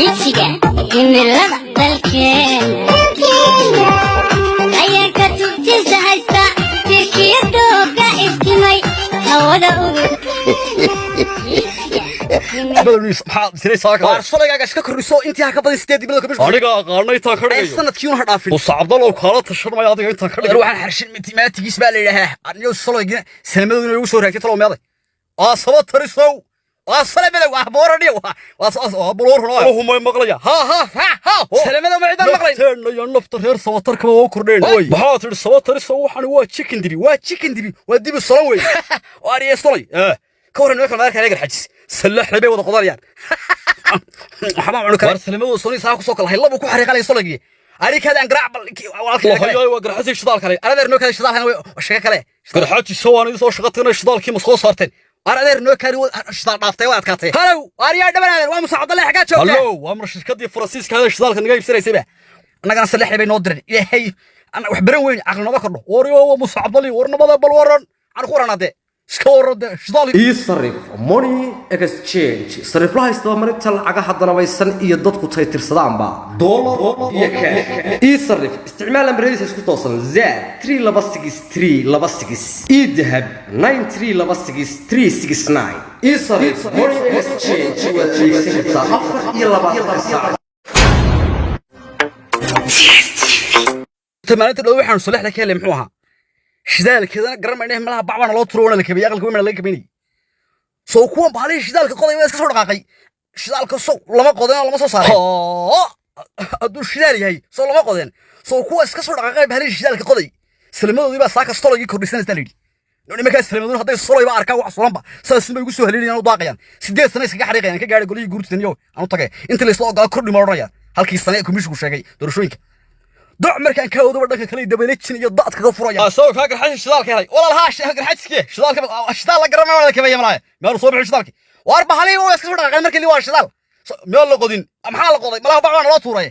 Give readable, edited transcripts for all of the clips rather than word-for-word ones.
iibsiga himilada dalkeena ayaa ka tubtiisa haysta tirkiyadooga iftimay hawada ugu بدل محاد سري ساكن وارسلك اسك كورسو انتي هكا بدن 8 بلود كبش aniga qaarnay taan ka dhigayo sanadkii una dhaafin Abdallah kala tashanay adiga intaan ka dhigayo waxaan xarshin mathematics baa leeyahay aniyo soloygina sanadoodu inuu soo raagtay talo meeday sabab tarisow salamada wax booraniyo waa boorano humay maqlaya ha salamada ma ciidan maqlayn teena nafta reer sawatarka oo kordheen way maxaa tir sawatarisow waxaan waa chicken dibi waa dib salan way waariye solay كورن وكل مالك هنيجر حجز سلح لبي وضع قضايان حمام عنك ورسلمه وصوني ساق سوق الله يلا بكو حريق على صلقي عليك هذا انقرع والله وقرع حسي شدال كلي انا دير نوك شدال هنا وشكا كلي قرحاتي سواني سو شقتنا شدالكي ما سو صارتين انا دير نوك شدال دافتay waad kaatay halow ariya dhabanaadan waa musa Abdallah xagaa joogta halow waa mar shirkadii Faransiiska hada shidaalka naga ibsanaysay anagana salix labay noo dirin ilaahay ana wax baran weyn aqal naba kordho wariyo waa musa Abdallah warnamada bal waran aan ku ranade يصرف money exchange صرف لها استثمار تلعقة حتى نبيسن يضدك تيتر صدام با دولار يكاش يصرف استعمالا بريس اسكت توصل زاد 3 لبسكس 3 لبسكس يذهب 93 لبسكس 369 يصرف money exchange واللي أفر يلا بس تمانيت لو waxaan soo leexda kale muxuu ahaa shidaalkeedana garanayna malaha bacbana loo turoona la kabiya aqalka weyn laga kabini soo kuwan baalay shidaalka qoday way iska soo dhaqaaqay shidaalka soo lama qodeen lama soo saaray adu shidaal yahay soo lama qodeen soo kuwa iska soo dhaqaaqay baalay shidaalka qoday salmadoodii baa saaka stologii kordhisanaysa leeyahay nimanka salmadood haday soloy baa arkaa wax sulanba saas ma igu soo haleynayaan u daaqayaan 8 sano iska xariiqayaan ka gaadhay golihii guurtaniyo aanu tagay inta la isla ogaa kordhi ma oranayaan halkii sano ee komishigu sheegay doorashooyinka دع مركان كاودو بدك كلي دبلتشن iyo dadka ka furaya soo ka garxay shidaalka helay walaal ha garxayske shidaal la garan ma ka bayamay meel soo bixi shidaalki war bahali oo iska soo dhaqay markii li waa shidaal meel la qodin maxaa la qoday malaha bacaan loo tuuray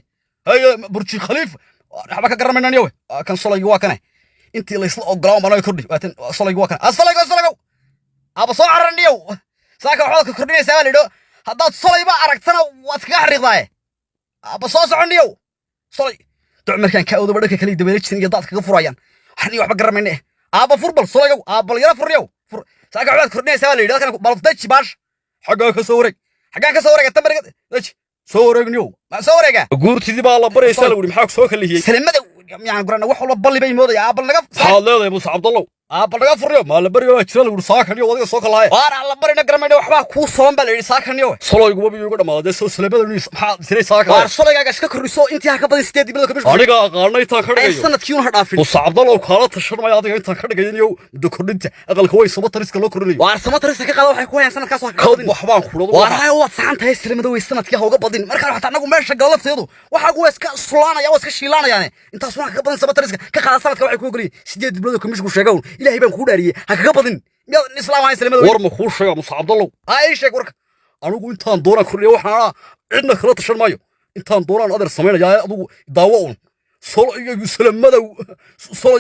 hay burji khaliif waxba ka garan maynaan yow kan solaygu waa kana intii la isla ogolaa ma loo kordhi waatan solaygu waa kana solaygu aba soo caraniyo saaka waxaad ka kordhinaysaa walido hadaad solayba aragtana waad ka xariiqday aba soo soconiyo solay دع مركان كاودو بدك كلي دبلتشن iyo dadka ka furayaan waxni waxba garamayne aaba furbal solayow aaba yara furyow saaga waxaad kordhinaysaa la yiraahdo kan balfdaji baash xagaa ka soo wareeg tamariga daji soo wareegniyo ma soo wareega guurtidii baa la baraysaa la wuri maxaa soo kaliyay salamada yaan gurana wax walba balibay mooday aaba laga leedahay musa Abdallah aaba laga furyo ma la bariyo waa jira la wuri saakaniyo wadiga soo kalaay waara la barina garamayne waxba ku soon baa la yiri saakaniyo soloygu wabiga ugu dhamaadey soo salamada maxaa siray saaka waar soloyga iska kordhiso intii haka badin 8 bilood ka bish aniga qaarnay taan ka dhigayo sanadkii una dhaafin musa Abdallah kala tashanay adiga intaan ka dhigayo muddo kordhinta aqalka way soo tariska loo kordhinayo waar sama tariska ka qaado waxay ku hayaan sanadkaas wax ka badin waxbaan khulado waar hay waad saantahay salamada way sanadkii ha uga badin marka waxa anagu meesha galabteedu waxa uu iska sulaanaya oo iska shiilanayaan intaas wax ka badin sama tariska ka qaado sanadka waxay ku ogoliyay 8 bilood ka mishku sheegaw ilaahay baan ku dhaariyay ha kaga badin miyad islaam hay salamada war ma ku sheega musa Abdallah ay sheeg warka anigu intaan doona kordhiyo waxaan cidna kala tashan maayo intaan doonaan adeer sameeynaya adigu daawo un solo iyo salamada solo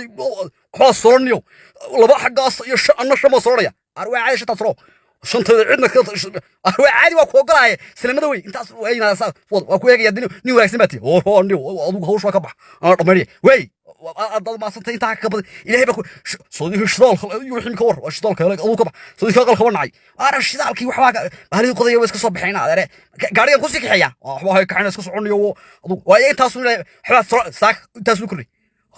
waxa soloniyo laba xagaas iyo anna shama solonaya arwaa caayisha tasro shantada cidna kala arwaa caadi waa ku ogolahay salamada way intaas wayna waa ku eegaya nin wanaagsan baati oo adigu hawsha ka bax aan dhameeyay way dad ma santay inta ka badan ilaahay ba soo shidaal iyo wixii ka war shidaal kale adigu ka bax soo ka qalka wanacay ara shidaalkii waxba bahali qoday way iska soo baxayna adeere gaarigan ku sixiya waxba hay kaxina iska soconiyo adigu waa intaas waxba saak intaas u kordhi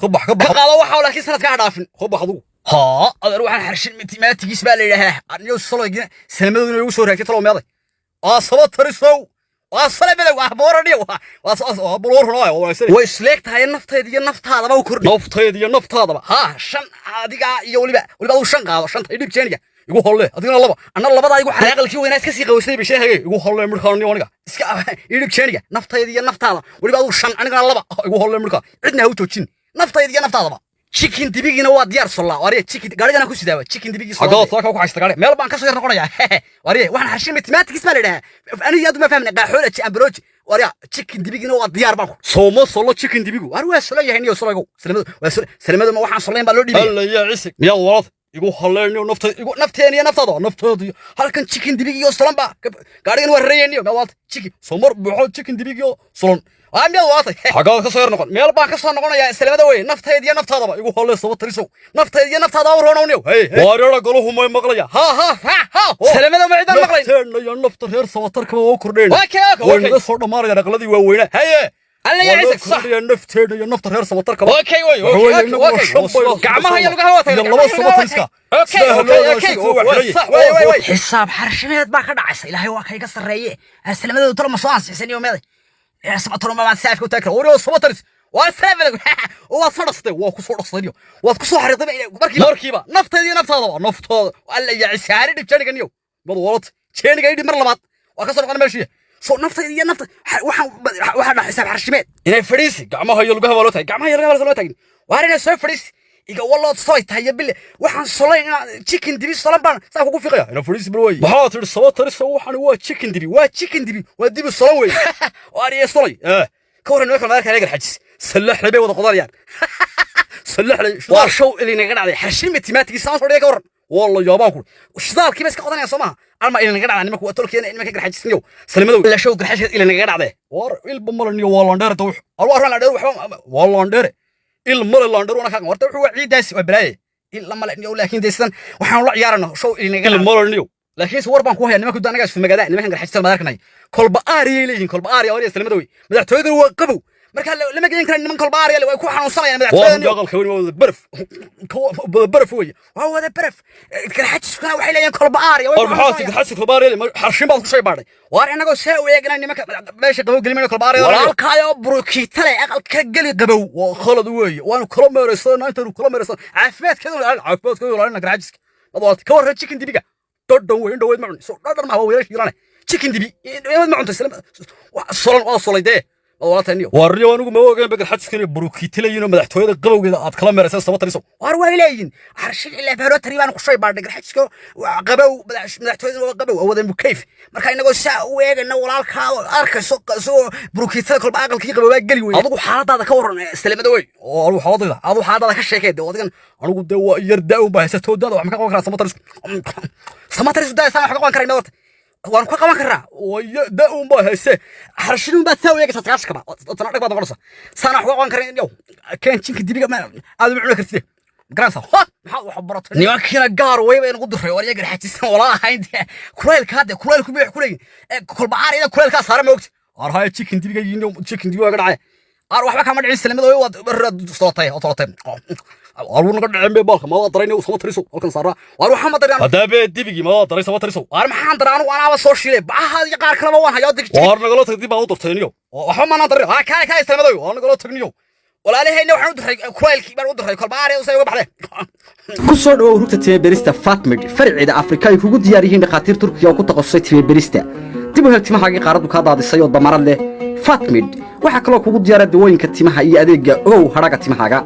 ka qaado waxa laakiin sanadka ha dhaafin adigu ha adeer waxaan xarshin mathematics baa la yiraahdaa aniyo soloygina salamadu inuu soo raagtay talo meeday sabab tarisow salamada wax booraniyo waa boorano way isleegtahay nafteeda iyo naftaadaba u kordhi nafteeda iyo naftaadaba ha shan adiga iyo waliba uu shan qaado shanta idib jeeniga igu holle adiguna laba anna labada igu xariiqalkii weynaa iska sii qawisay bisheegay igu holle markaan aniga iska idib jeeniga nafteeda iyo naftaada waliba uu shan aniga laba igu holle markaa cidna ha u joojin nafteeda iyo naftaadaba chicken dibigina waa diyaar soo wariye chicken gaarigana ku sidaawa chicken dibigi soo hadaa saaka ku haysta gaari meel baan ka soo yar noqonaya wariye waxaan xarshin mathematics ma leedahay aniga aad ma fahmna qaaxola ambroj wariye chicken dibigina waa diyaar baan solo chicken dibigu war waa soo yahay niyo soo salamadu ma waxaan soo leen baa loo dhibay alla ya isig miyaa walad igu halleeniyo nafteeniyo naftaada halkan chicken dibigiyo sulan baa gaarigan waa reeyaniyo ma waad chicken somar buuxo chicken dibigiyo sulan aamiyaad waatay xagaa ka soo yar noqon meel baan ka soo noqonayaa islamada way nafteediyo naftaadaba igu hallee soo tariso nafteediyo naftaada roonawniyo waarira galuhu may maqlaya ha islamada ma ciidan maqlayn teeniyo nafta reer sawatarka oo kordheen way soo dhamaanaya aqladii waa weyna haye alla yaciisك صح يا نفتيد يا نفط هير سمطرك اوكي gacmaha iyo lugaha waatay laba samatriska اوكي صح way xisaab xarshineed baa ka dhacaysa ilaahay waa kayga sareeye aslamadu tolo ma soo ansiisan iyo meeday samator ma saaf ku taakay oo samatris waa saafada waa fadhastay waa ku soo dhaqsanayo waad ku soo xariiqday markiiba nafteedii naftaada naftooda alla yaciisaari dhibjaniganiyo mad walad jeeniga idhi mar labaad waa ka soo noqon meeshii soo nafteedii nafta waxa xisaab xarshimeed inay fadhiisi gacmaha iyo lugaha loo taagay gacmaha iyo lugaha loo taagay waarina soo fadhiisi iga walad soo tahay bil waxaan solay chicken dibi solan baan saa ku fiqaya ina fadhiisi bil way waxa tir sawatarisa waxaan waa chicken dibi waa dibi solan way waariye solay ka waran marka marka laga xajis salax labay wada qodayaan salax waa show ilina ga dhacday xarshime timaatiga saan soo dhigay ka waran والله يابان كل وشذالكي بس كقدنا يا سماها أما إلى نقدر عني مكو أتركي أنا إنك قرح تسنيو سلمدو إلا شو قرح إلى نقدر عده وار البمر نيو والله ندير توح أروح أنا ندير والله ندير المر اللي ندير وأنا كان ورت هو عيد داس وبلاي إلا ما لقني لكن داستن وحنا لا يارنا شو إلى نقدر المر نيو لكن صور بانكو هي نمك دانا جالس في المجال نمك قرح تسلم مداركناي كل بقاري لين كل بقاري أوري سلمدوي بدأ تودر وقبو marka lama geyn karin niman kolbaar yale way ku xanuunsanayaan madaxtooyada waa galka weyn barf way waa wada barf garxajisku waxay leeyeen kolbaar way ku xanuunsanayaan kolbaar yale xarshin baad ku soo baadhay waar inaga soo weegnaa nimanka meesha qabow gelimayna kolbaar yale walaalkaayo burukitale aqalka gali qabow waa khalad weey waan kala meeraysan inta kala meeraysan caafimaadkeedu lana garxajiska wadaad ka war chicken dibiga dodon weyn dhaweed ma cun soo dhadhan ma weeyay shirane chicken dibi ma cunto solan solayde والله وارني وأنا ما وجد بقى الحدث كنا بروكيتلا ينو مدحتوي هذا قبوا كذا أتكلم مرة سنة تريسو واروا إلين عرش إلا بهرو تريبان قشوي بعد بقى الحدث كو قبوا مدحتوي هذا قبوا هو ذا مكيف مركاين نقول ساعة ويجي نقول الكاو أرك سو بروكيتلا كل بعقل كي قبوا بقى قليوي هذا حالات هذا كور استلم دوي هذا حالات هذا حالات هذا كشيء كده هذا كان أنا قلت دوا يرداو بس تود هذا وحنا كمان سنة تريسو ده سنة حنا كمان كريم نورت وأنا كم كرر ويدا ما هسه حرشين ما تسوي يا كسر كمان تناقض بعض قرصة سنة حقوق كريم يو كان شيء كديبي ما هذا معلومة كثير جرانسا ها حبرت نيوكينا جار وين نقول دخل ولا يقدر حتى ولا هاي كريل كذا كريل كبير كل بعاري إذا كريل كاس هرم وقت هاي شيء ديبي يجيني شيء ديبي وقعد عليه أروح بك عمل عيسى لما ذوي برد صوتيه أطلعتين أروح نقعد عم ببالك ما أدريني وسما تريسو أكن صارا وأروح ما أدري هذا بيدي ما أدري سما تريسو أنا ما حنطر أنا بسوشيله بعها يقار كلام واحد يودك وأنا قلت تدي ما أوتر تانيو وهم أنا أدري ها كاي استلم ذوي أنا قلت تغنيو ولا عليه إنه حنود كويل كبر ودر كل بعاري وسوي بحده كسر وروت تبريستا فاتمج فرع إذا أفريقيا يكون دياريين دكاتير تركيا وكنت قصيت في بريستا تبغى تسمع حاجة قارد وكذا هذا السيد بمرة له فاتمج waxaa kaloo kugu diyaara dawooyinka timaha iyo adeega ow haraga timahaaga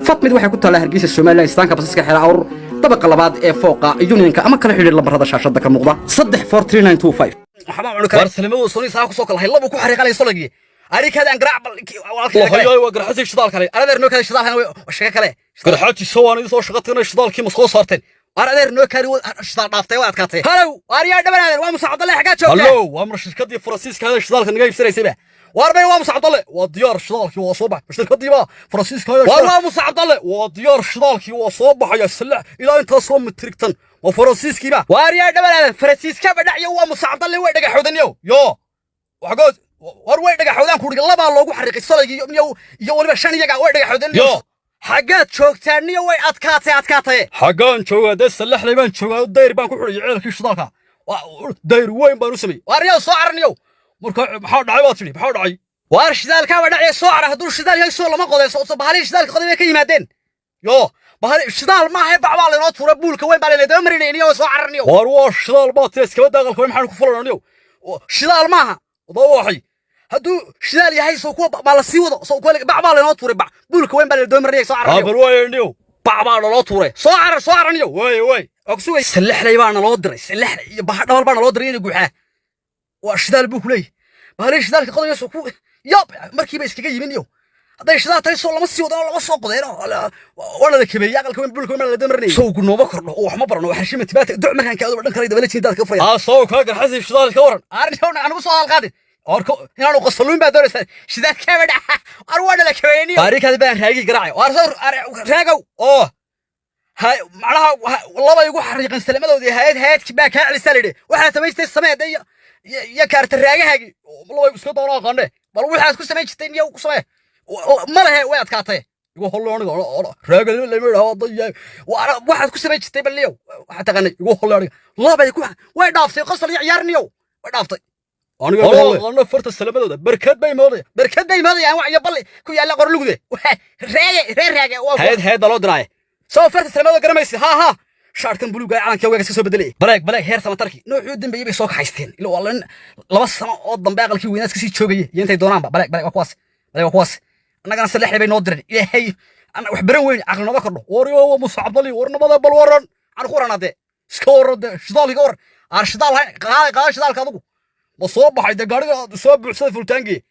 fatmid waxay ku taala hargeysa Soomaaliland istaanka basaska xira awr dabaqa labaad ee fooqa unionka ama kala xiriir lambarada shaashada ka muuqda 343925 waxba cunu kara salmadu soo saa ku soo kala laba ku xariiqanay sologii arikada aan garaac walaalkii waa garaac shidaal kale aradeer noo kale shidaal shaqa kale garaaci soo aan soo shaqatay shidaalkii ma soo saarteen aradeer noo kale shidaal dhaaftay waa adkaatay halow ariya dhabanaadeer waa musaacad leh xagaa joogta halow waa mar shirkadii Faransiiska hada shidaalka naga iibsanaysay واربعي وامسعد الله وديار شدالك وصوبح مش القديمة فرانسيسكا وامسعد الله وديار شدالك وصوبح يا سلع إلى أنت صوم التركتن وفرانسيسكي بقى واريا دبل فرانسيسكا بدع يو وامسعد الله وين دقة حودن يو وحقود وين دقة حودن كوري الله بقى الله حرق الصلاة يو اللي بشان يجا وين دقة حودن يو حاجات شوك تاني وين أتكاتي حاجان شوك ده سلح لي بان شوك داير بان كوري عيالك شدالك داير وين بانوسمي واريا صارني يو مركا محاول دعي واتري محاول دعي وارش ذلك هو دعي صاعر هدول شدال هاي صول ما قضي صوت بهالي شدال قضي كي يمادين يو بهالي شدال ما هي بعوال نوت فربول كوين بالي دمرني إني وصاعرني وارواش شدال باتيس كمان داخل كوين محل كفرنا يو شدال معها ضواحي هدول شدال يهاي سوكو بالسيوض سوكو بعوال نوت فربع بول كوين بالي دمرني صاعرني بالواي نيو بعوال نوت فري صاعرني واي أقصوي سلح لي بان لودري سلح بحر دول بان لودري نقولها واشدال بوكلي بهاليش ذلك قضية سكو ياب مركي بس كي يمين يو هذا شذا تيسول لما سيود أنا لما سوق ذينا ولا ذا كبير يعقل كمان بقول كمان اللي دمرني سوق نوبة كرنا وحما برنا وحشمة تبات دع مكان كذا بدنا كريدة بلش ندات كفريا سوق هاجر حسي شذا الكورن عارف هون أنا بسوق القادم أركو هنا نقصلون بعد دور شذا كبير أروان لك كبيرني بارك هذا بين هاجي قراعي وأرسل راجو هاي معناها والله ما يقول حريق السلامة ذي هاي كباك على السلة وإحنا تميت السماء دي يا كارت الراجع هاجي والله يسكت أنا قانه بل وإحنا تكون سميت تاني يوم كسمة ما له ويا تكاته يقول هلا أنا راجع اللي مر هذا ضيع واحد كون سميت تاني باليوم حتى غني يقول هلا أنا الله بيكون وين دافتي قصر يعيرني يوم وين دافتي أنا فرت السلامة ذا بركات بي ماضي يعني وعي بالي كوي على قرلوك ذي راجع هاي ضلوا دراي سو فرت السلامة ذا قرميسي ها شاركن بلوغ عن كوي كسو بدلي بلاك هير سمتركي نوع يدن بيبي سوق حيستين إلا والله لبس سنة قدام باقي الكي ويناس كسي تشوقي ينتهي دوران بلاك وكواس أنا كان سلح بين نودرن يا هي أنا وحبرن وين عقلنا ما كرنا وريو مصعب لي ورنا ما بالورن عن خورنا ده سكور ده شدال كور عرشدال هاي قال شدال كذا مصوب حيد قاري صوب صيف التانجي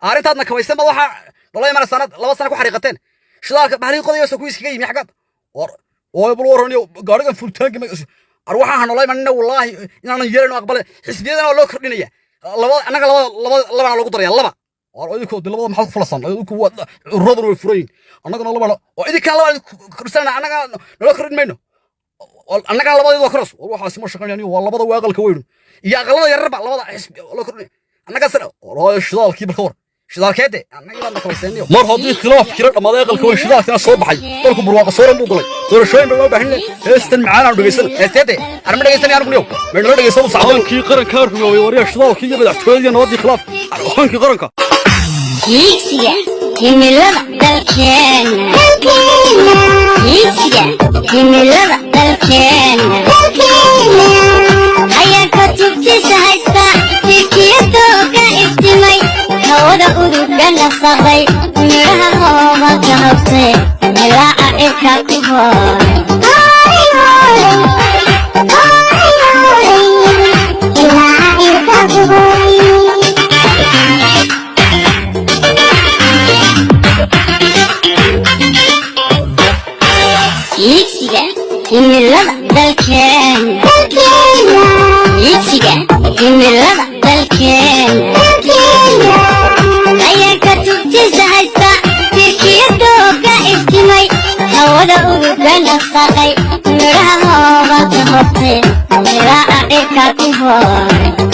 عارنت هذا كويس ما وح والله ما سنة لبس سنة كحريقتين شدال بحرين قضية سكويس كي مي حاجات بالورن يو قاري فول تانجي أروحها والله ما والله إن أنا يجري أقبل حسبي أنا لو كردني أنا لبا لو قدر يلا وإذا لبا محط فلسطين إذا هو الرضر والفرين أنا كنا لبا وإذا كان لبا كرسنا أنا لو كرد منه أنا كان لبا يدو كرس وروح اسمه شقني يعني والله بده واقل كوينه يا أغلى يربع لبا حسب لو كرد أنا كسر وراي الشدال كيف الخور شدال كده أنا كنا كويسين مر هذه خلاف كرر ما يقل كوين شدال كنا صوب حي تركوا برواق صورة مو قلي صورة شوي ما بحنا استن معانا ودقيسن استدي أنا ما دقيسني أنا كنيو من لا دقيسن صعبان كي قرن كارف ويوري شدال كي بدأ تقولي أنا هذه خلاف كي قرنك Higsiga himilada dalkeena Higsiga himilada dalkeena ayaa ka tubtisa haysta fikirtooga iftimay hawada uduga nasaqay miraha hooba ka habtay ilaaca irka ku Higsiga himilada dalkeena Higsiga himilada dalkeena ayaa ka tubtisa haysta fikirtooga iftimay hawada uduga nasaqay miraha hooba ka habtay ilaaca irka ku